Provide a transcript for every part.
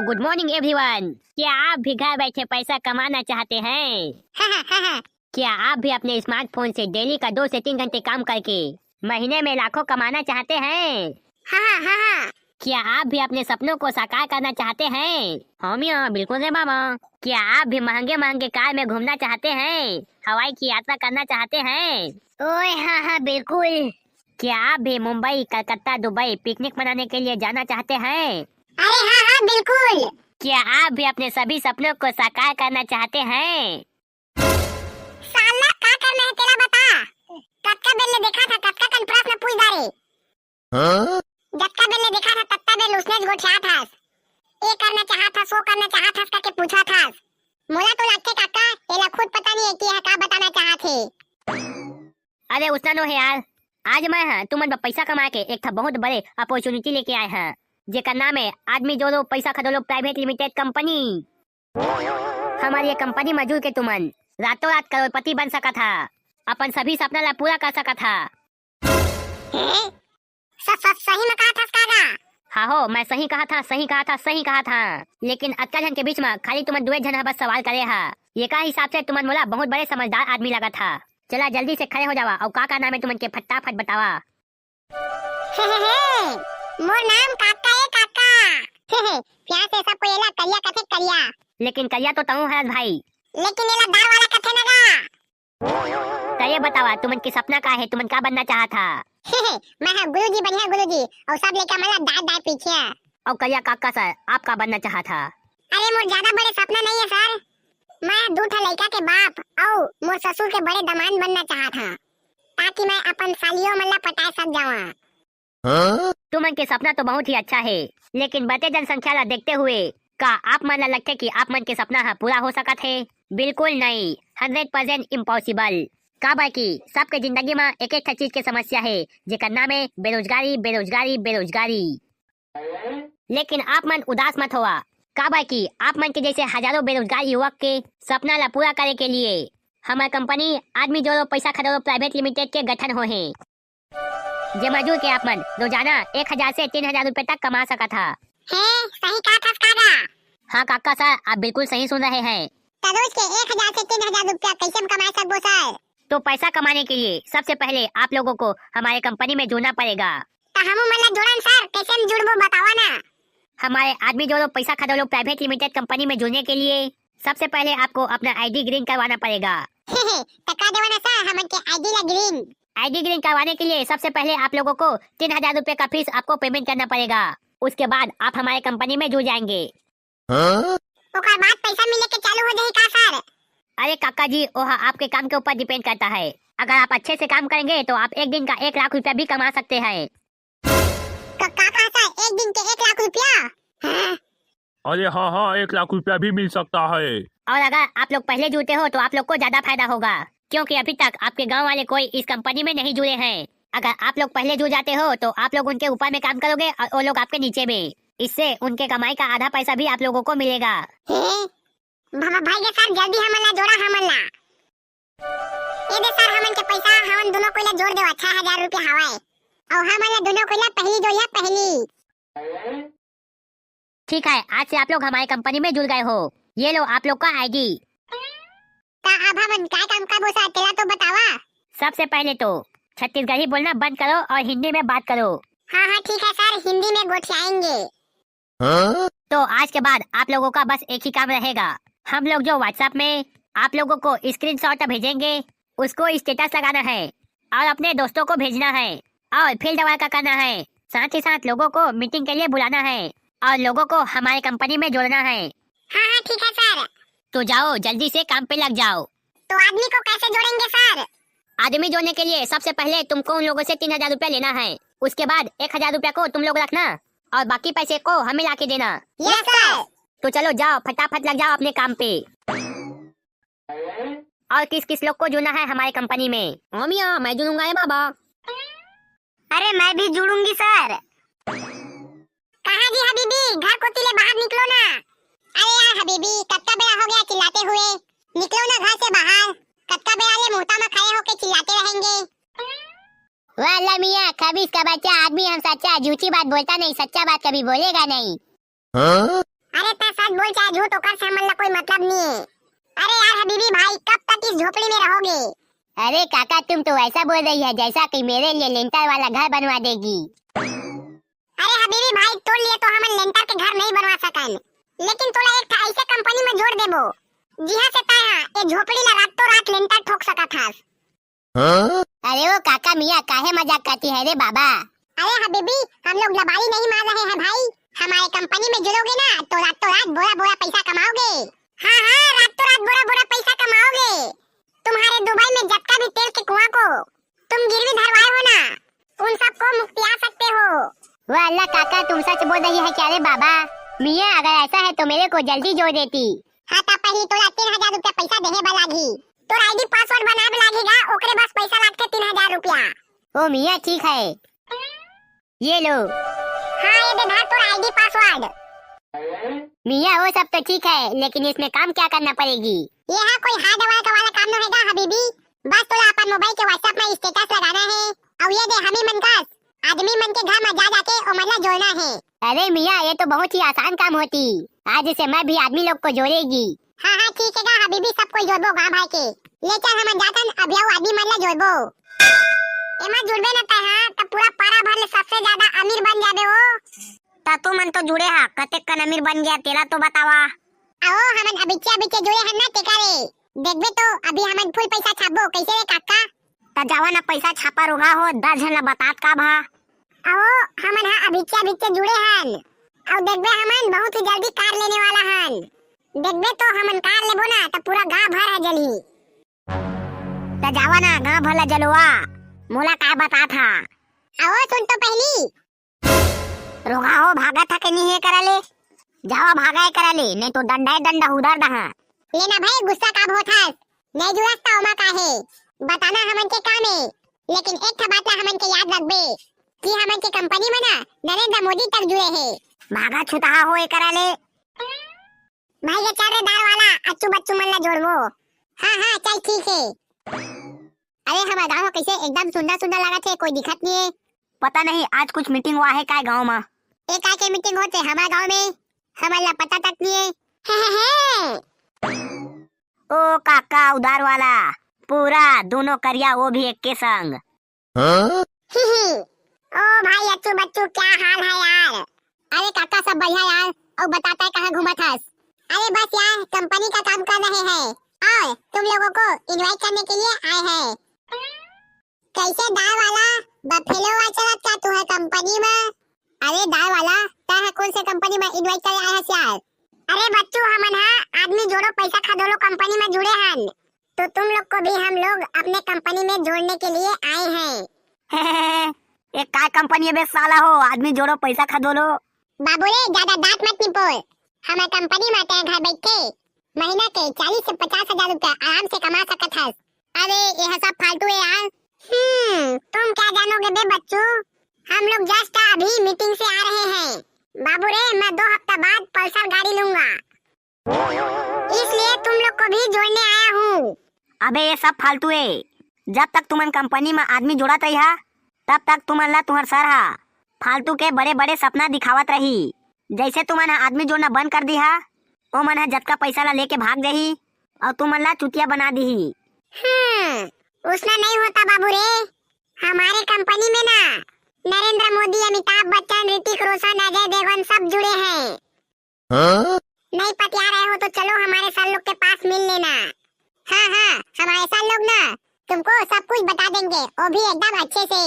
Good morning everyone. क्या आप भी घर बैठे पैसा कमाना चाहते हैं? क्या आप भी अपने स्मार्टफोन से डेली का 2 से 3 घंटे काम करके महीने में लाखों कमाना चाहते हैं? क्या आप भी अपने सपनों को साकार करना चाहते हैं? हाँ मियाँ, बिल्कुल रे मामा। क्या आप भी महंगे महंगे कार में घूमना चाहते हैं? हवाई की यात्रा करना चाहते हैं? ओए हाँ, बिल्कुल। क्या आप भी मुंबई, कलकत्ता, दुबई पिकनिक मनाने के लिए जाना चाहते हैं? अरे हाँ, बिल्कुल। क्या आप भी अपने सभी सपनों को साकार करना चाहते हैं? साला क्या करना है तेरा, बता। कक्का बेल ने देखा था, कक्का कन प्रश्न पूछ दारे। जक्का बेल ने देखा था, तत्ता बेल उसने गोठिया था। ये करना चाहा था, सो करना चाहा था, करके पूछा था। मोला तो लगते काका एला खुद पता नहीं है कि यह क्या बताना चाहा थे। अरे उसना नो है यार। आज मैं तुमन पैसा कमा के एक था बहुत बड़े अपॉर्चुनिटी लेके आए हैं, जेका नाम है आदमी जोड़ो पैसा खदोलो प्राइवेट लिमिटेड कंपनी। हमारी ये कंपनी में जुड़ के तुमन रातों रात करोड़पति बन सका था, अपन सभी सपना ला पूरा कर सका था। सही में कहा था काका? हाँ हो, मैं सही कहा था, सही कहा था, सही कहा था। लेकिन अक्का जन के बीच में खाली तुमन 2 जन बस सवाल करे हा। ये का हिसाब से तुमन मोला बहुत बड़े समझदार आदमी लगा था। चला जल्दी से खड़े हो जावा और का नाम है तुमन के फटाफट बतावा। मोर नाम काका है, काका। प्यार से सबको एला करिया कथे करिया। लेकिन करिया तो तू है भाई। लेकिन एला दार वाला कथे नगा। तो ये बतावा तुमन के सपना का है, तुमन का बनना चाहा था? मैं है गुरुजी, बढ़िया गुरुजी, और सब लेके मला दार पीछे। और करिया काका सर, आप का बनना चाहा था? अरे मोर ज्यादा बड़े सपना नहीं है सर। मैं 2 लड़का के बाप और मोर ससुर के बड़े दामाद बनना चाहा था, ताकि मैं अपन सालियों मल्ला पटा सक जावा। तुमन के सपना तो बहुत ही अच्छा है, लेकिन बढ़ते जनसंख्या ला देखते हुए का आप मन ला लगते कि आप मन के सपना है पूरा हो सकत है? बिल्कुल नहीं, 100% इम्पॉसिबल। का बाकी सबके जिंदगी में एक एक चीज के समस्या है, जेकर नाम है बेरोजगारी, बेरोजगारी, बेरोजगारी। लेकिन आप मन उदास मत हुआ। का बाकी आप मन के जैसे हजारों बेरोजगार युवक के सपना ला पूरा करे के लिए हमारी कंपनी आदमी जोड़ो पैसा खदोरो प्राइवेट लिमिटेड के गठन हो है, जे मजदूर के आप मन रोजाना 1000 से 3000 रुपए तक कमा सका था। सही कहा था काका। हाँ काका सर, आप बिल्कुल सही सुन रहे हैं। रोज के 1000 से 3000 रुपया कैसे कमा सकबो सर? तो पैसा कमाने के लिए सबसे पहले आप लोगों को हमारे कंपनी में जुड़ना पड़ेगा। तो हम मला जोड़न सर, कैसे हम जुड़बो बतावा ना। हमारे आदमी जोड़ो पैसा खदोलो प्राइवेट लिमिटेड कंपनी में जुड़ने के लिए सबसे पहले आपको अपना आईडी ग्रीन करवाना पड़ेगा। टका देवाना सर, हमन के आईडी ला ग्रीन। आईडी ग्रीन करवाने के लिए सबसे पहले आप लोगों को 3000 रुपए का फीस आपको पेमेंट करना पड़ेगा। उसके बाद आप हमारे कंपनी में जुड़ जाएंगे। ओकर बाद पैसा मिले के चालू हो जाई का सर? अरे काका जी, ओह आपके काम के ऊपर डिपेंड करता है। अगर आप अच्छे से काम करेंगे तो आप एक दिन का 1 लाख रुपया भी कमा सकते हैं। काका सर, एक दिन के 1 लाख रुपया? अरे हाँ, 1 लाख रुपया भी मिल सकता है। और अगर आप लोग पहले जुड़ते हो तो आप लोग को ज्यादा फायदा होगा, क्योंकि अभी तक आपके गांव वाले कोई इस कंपनी में नहीं जुड़े हैं। अगर आप लोग पहले जुड़ जाते हो तो आप लोग उनके ऊपर में काम करोगे और वो लोग आपके नीचे में। इससे उनके कमाई का आधा पैसा भी आप लोगों को मिलेगा। भाई के सर, जल्दी हमन ला जोड़ा, हमन ला। ये दे सर, हमन के पैसा हमन दोनों को ला जोड़ दे 6000 रुपया हवाए, और हमन ला दोनों को ला पहली जोड़िया पहली। ठीक है, आज से आप लोग हमारी कंपनी में जुड़ गए हो। ये लो आप लोग का आईडी। अब हमन काय काम का बोसा तेला तो बतावा। सबसे पहले तो छत्तीसगढ़ी बोलना बंद करो और हिंदी में बात करो। हाँ ठीक है सर, हिंदी में गोठियाएंगे। तो आज के बाद आप लोगों का बस एक ही काम रहेगा। हम लोग जो व्हाट्सएप में आप लोगों को स्क्रीनशॉट भेजेंगे, उसको स्टेटस लगाना है और अपने दोस्तों को भेजना है और फील्ड वर्क करना है। साथ ही साथ लोगों को मीटिंग के लिए बुलाना है और लोगों को हमारे कंपनी में जोड़ना है। हाँ ठीक है सर। तो जाओ जल्दी से काम पे लग जाओ। तो आदमी को कैसे जोड़ेंगे सर? आदमी जोड़ने के लिए सबसे पहले तुमको उन लोगों से 3000 रुपया लेना है। उसके बाद 1000 रुपया को तुम लोग रखना और बाकी पैसे को हमें ला के देना। Yes sir. तो चलो जाओ, फटाफट लग जाओ अपने काम पे। और किस किस लोग को जुड़ना है हमारे कंपनी में? मियां, मैं जुड़ूंगा है बाबा। अरे मैं भी जुड़ूंगी सर। कहाँ जी हबीबी, घर को तिले बाहर निकलो ना। अरे यार हबीबी, कत्ता बेला हो गया चिल्लाते हुए, निकलो ना घर से बाहर। कत्ता बेला ले मुहता में खड़े होके चिल्लाते रहेंगे। वाला मियां, खबीस का बच्चा आदमी हम सच्चा, झूठी बात बोलता नहीं, सच्चा बात कभी बोलेगा नहीं। अरे ता सच बोल चाहे झूठ ओकर से हमन ला कोई मतलब नहीं है। अरे यार हबीबी भाई कब तक इस झोपड़ी में रहोगे? अरे काका तुम तो ऐसा बोल रही है जैसा कि मेरे लिए लेंटर वाला घर बनवा देगी। अरे हबीबी भाई तो लिए तो हमन लेंटर के घर नहीं बनवा सकन, लेकिन तोला एक था ऐसे कंपनी में जोड़ देबो जिहा से ता ये झोपड़ी ला रातों रात लेंटर ठोक सकत हस। अरे वो काका मियाँ काहे मजाक करती है रे बाबा। अरे हबीबी हम लोग लबाड़ी नहीं मार रहे हैं भाई, हमारे कंपनी में जुड़ोगे ना तो रातों रात बोरा बोरा पैसा कमाओगे। हाँ हाँ रातों रात बोरा बोरा पैसा कमाओगे। तुम्हारे दुबई में जत्ता भी तेल के कुआं को तुम गिरवी धरवाए हो ना, उन सबको मुक्तिया सकते हो। वो अल्लाह काका तुम सच बोल रही है क्या रे बाबा। मियाँ अगर ऐसा है तो मेरे को जल्दी जोड़ देती। हाँ ता पहली तोला 3000 रुपया पैसा देहे बलागी, तो आईडी पासवर्ड बनाए लागेगा ओकरे बस पैसा लागते 3000 रुपया। ओ मियाँ ठीक है ये लो। हाँ ये दे धर तोरा आईडी पासवर्ड। मियाँ वो सब तो ठीक है लेकिन इसमें काम क्या करना पड़ेगी? ये है कोई हार्ड वर्क वाला काम नहीं है हबीबी, बस तोला अपन मोबाइल के व्हाट्सएप में स्टेटस लगाना है और ये दे हमी मन का आदमी मन के घर में जा जाके और मतलब जोड़ना है। अरे मियाँ ये तो बहुत ही आसान काम होती, आज से मैं भी आदमी लोग को जोड़ेगी। हाँ हाँ ठीक है हबीबी सबको जोड़बो गाँव भाई के, ले चल हम जातन अब याओ आदमी मन ला जोड़बो। एमा जुड़बे न ता हां तब पूरा पारा भर ले सबसे ज्यादा अमीर बन जाबे हो। ता तू मन तो जुड़े हा कतेक कन अमीर बन गया तेरा तो बतावा। आओ हमन अबिचे जुड़े हन ना टेकारे, देखबे तो अभी हमन फुल पैसा छापबो कैसे रे काका? ता जावा ना पैसा छापा रोगा हो 10 जन ला बतात का भा। आओ हमन हा अबिचे जुड़े हन और देखबे हमन बहुत ही जल्दी कार लेने वाला हन। देखबे तो हमन कार लेबो ना तो पूरा गांव भर है जली। ता जावा ना गांव भला जलवा मोला का बता था। आओ सुन तो पहली रोगा हो भागा था के नहीं है करा ले, जावा भागा करा ले नहीं तो डंडा उधर दहा। लेना भाई गुस्सा का बहुत है, नहीं जुड़ता ओमा काहे बताना हमन के काम है, लेकिन एक था बात ला हमन के याद रखबे कि हमन के कंपनी में ना नरेंद्र मोदी तक जुड़े है। भागा छुटा हो करा ले भाई ये चारे दार वाला अच्छू बच्चू मन ला जोड़बो। हाँ हाँ चल ठीक है। अरे हमारा गाँव कैसे एकदम सुंदर लगा थे, कोई दिक्कत नहीं है। पता नहीं आज कुछ मीटिंग हुआ है काय गाँव में। एक आके मीटिंग होते हमारे गांव में हमारा पता तक नहीं है। ओ काका उधार वाला पूरा दोनों करिया वो भी एक के संग। ओ भाई अच्छू बच्चू क्या हाल है यार? अरे काका सब बढ़िया यार, और बताता है कहाँ घूमा था? अरे बस यार कंपनी का काम कर रहे हैं और तुम लोगों को इनवाइट करने के लिए आए हैं। कैसे दाल वाला बफेलो वाला क्या तू है कंपनी में? अरे दाल वाला ता है कौन से कंपनी में इनवाइट कर आया है यार? अरे बच्चू हमन हा आदमी जोड़ो पैसा खदोलो कंपनी में जुड़े हन, तो तुम लोग को भी हम लोग अपने कंपनी में जोड़ने के लिए आए हैं। एक काय कंपनी है बे साला हो आदमी जोड़ो पैसा खदोलो। बाबू रे ज्यादा दांत मत निपोल, हमारे कंपनी में ते घर बैठे महीना के 40 से 50 हजार रुपया आराम से कमा सकत हस। अरे यह सब फालतू है यार। तुम क्या जानोगे बे बच्चू, हम लोग जस्ट अभी मीटिंग से आ रहे हैं। बाबू रे मैं 2 हफ्ता बाद पल्सर गाड़ी लूंगा, इसलिए तुम लोग को भी जोड़ने आया हूँ। अबे ये सब फालतू है, जब तक तुमन कंपनी में आदमी जोड़त रही हा तब तक तुमन ला तुम्हार सर हा फालतू के बड़े बड़े सपना दिखावत रही। जैसे तुमन आदमी जोड़ना बंद कर दी हा ओ मन जतका पैसा ला लेके भाग जाही और तुमन ला चुतिया बना दी। उसना नहीं होता बाबू रे, हमारे कंपनी में ना नरेंद्र मोदी, अमिताभ बच्चन, ऋतिक रोशन, अजय देवगन सब जुड़े हैं। नहीं पतिया रहे हो तो चलो हमारे सर लोग के पास मिल लेना। हाँ हमारे सर लोग ना तुमको सब कुछ बता देंगे, वो भी एकदम अच्छे से।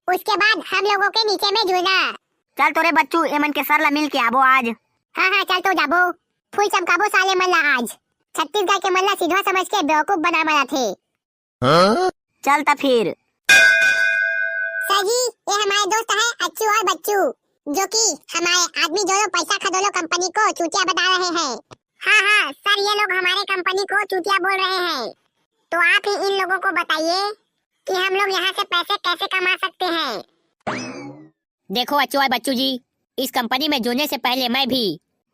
उसके बाद हम लोगों के नीचे में जुड़ना। चल तोरे बच्चू एमन के सर ला मिल के आबो आज। हाँ चल तो जाबो, फुल चमकाबो साले मन ला आज। छत्तीसगढ़ के मन ला सीधा समझ के बेवकूफ बना मरा थे। चल ता फिर। सर जी ये हमारे दोस्त है अच्छू और बच्चू, जो कि हमारे आदमी जोड़ो पैसा खदोलो कंपनी को चूतिया बता रहे हैं। हाँ सर ये लोग हमारे कंपनी को चूतिया बोल रहे हैं, तो आप ही इन लोगों को बताइए कि हम लोग यहाँ से पैसे कैसे कमा सकते हैं। देखो अच्छू और बच्चू जी, इस कंपनी में जुड़ने से पहले मैं भी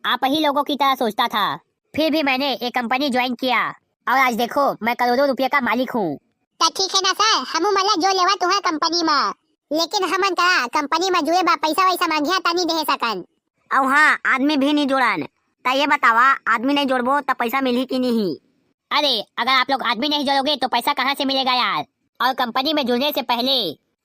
आप ही लोगों की तरह सोचता था, फिर भी मैंने एक कंपनी ज्वाइन किया और आज देखो मैं करोड़ों रुपये का मालिक हूँ। तो ठीक है ना सर, हम मतलब जो लेवा तो है कंपनी में, लेकिन हमन का कंपनी में जुड़े बा पैसा वैसा मांगिया तानी दे सकन। और हाँ आदमी भी नहीं जुड़न, ता ये बतावा आदमी नहीं जोड़बो तो पैसा मिली कि नहीं? अरे अगर आप लोग आदमी नहीं जोड़ोगे तो पैसा कहाँ से मिलेगा यार? और कंपनी में जुड़ने से पहले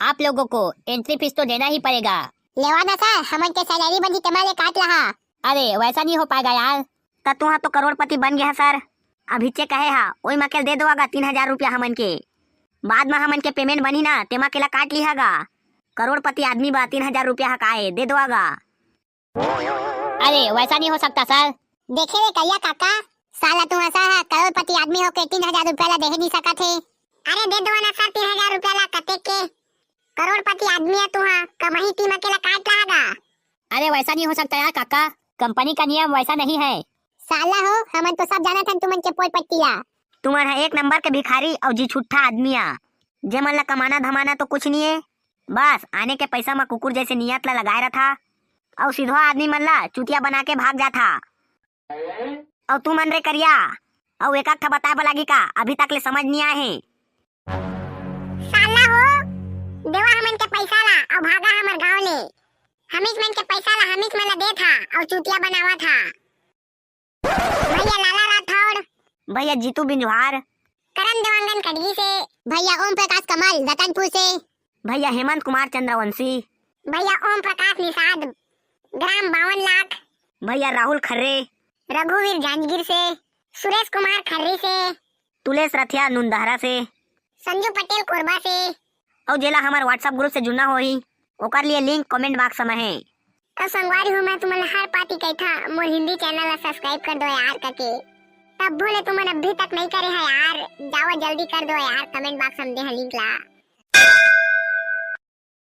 आप लोगों को एंट्री फीस तो देना ही पड़ेगा। लेवा ना सर, हमन के सैलरी बंदी तुम्हारे काट रहा। अरे वैसा नहीं हो पाएगा यार। ता तू तो करोड़पति बन गया सर। अभी चे कहे हा ओई मकेल दे दोगा 3000 रुपया हमन के। बाद में हमन के पेमेंट बनी ना तेमा केला काट लिहागा। करोड़पति आदमी बा 3000 रुपया हकाए दे दोगा। अरे वैसा नहीं हो सकता सर। देखे रे कहिया काका, साला तू ऐसा है करोड़पति आदमी होके 3000 रुपया ला दे नहीं सका थे। अरे दे दो ना सर 3000 रुपया ला कते के। करोड़पति आदमी है तू, कमाही टीम अकेला काट रहा। अरे वैसा नहीं हो सकता यार काका, कंपनी का नियम वैसा नहीं है। साला हो, हमन तो सब जाना था तुमन के पोल पट्टिया। तुमन है एक नंबर के भिखारी और जी छुट्ठा आदमिया। जे मन ला कमाना धमाना तो कुछ नहीं है, बस आने के पैसा में कुकुर जैसे नियत ला लगाए रहा और सीधा आदमी मन ला चुतिया बना के भाग जाता। और तू मन रे करिया और एक आध बताए बलागी का अभी तक ले समझ नहीं आए हैं। साला हो, देवा हमन के पैसा ला और भागा हमर गांव ले। हमीज मन के पैसा ला हमीज मन ला दे था और चुतिया बनावा था। भैया लाला राठौड़, भैया जीतू बिंजवार, करण देवांगन कड़गी से, भैया ओम प्रकाश कमल रतनपुर से, भैया हेमंत कुमार चंद्रवंशी, भैया ओम प्रकाश निषाद ग्राम 52 लाख, भैया राहुल खर्रे, रघुवीर जांजगीर से, सुरेश कुमार खर्री से, तुलेश रथिया नुंदहरा से, संजू पटेल कोरबा से। और जेला हमारे व्हाट्सएप ग्रुप से जुड़ना होई ओकर लिए लिंक कमेंट बॉक्स में है। तब संगवारी हूँ मैं तुम्हें हर पार्टी कही था मोर हिंदी चैनल ला सब्सक्राइब कर दो यार करके। तब बोले तुमने अभी तक नहीं करे है यार, जाओ जल्दी कर दो यार, कमेंट बॉक्स में दे लिंक ला।